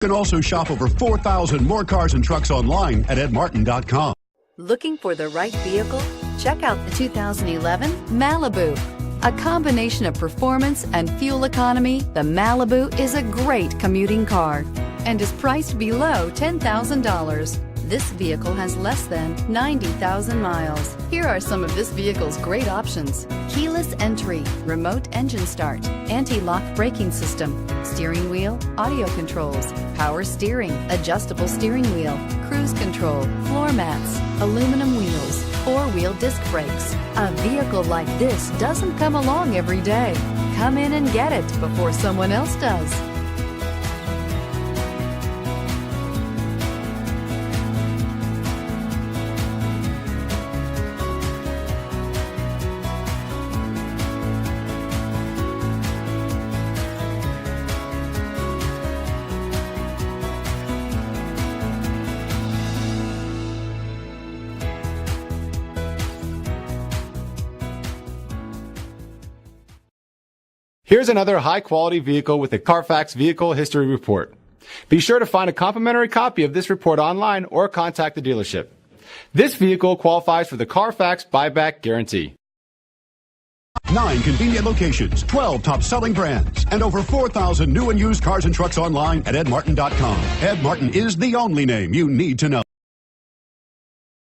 You can also shop over 4,000 more cars and trucks online at edmartin.com. Looking for the right vehicle? Check out the 2011 Malibu. A combination of performance and fuel economy, the Malibu is a great commuting car and is priced below $10,000. This vehicle has less than 90,000 miles. Here are some of this vehicle's great options: keyless entry, remote engine start, anti-lock braking system, steering wheel audio controls, power steering, adjustable steering wheel, cruise control, floor mats, aluminum wheels, four-wheel disc brakes. A vehicle like this doesn't come along every day. Come in and get it before someone else does. Here's another high-quality vehicle with a Carfax Vehicle History Report. Be sure to find a complimentary copy of this report online or contact the dealership. This vehicle qualifies for the Carfax Buyback Guarantee. 9 convenient locations, 12 top-selling brands, and over 4,000 new and used cars and trucks online at edmartin.com. Ed Martin is the only name you need to know.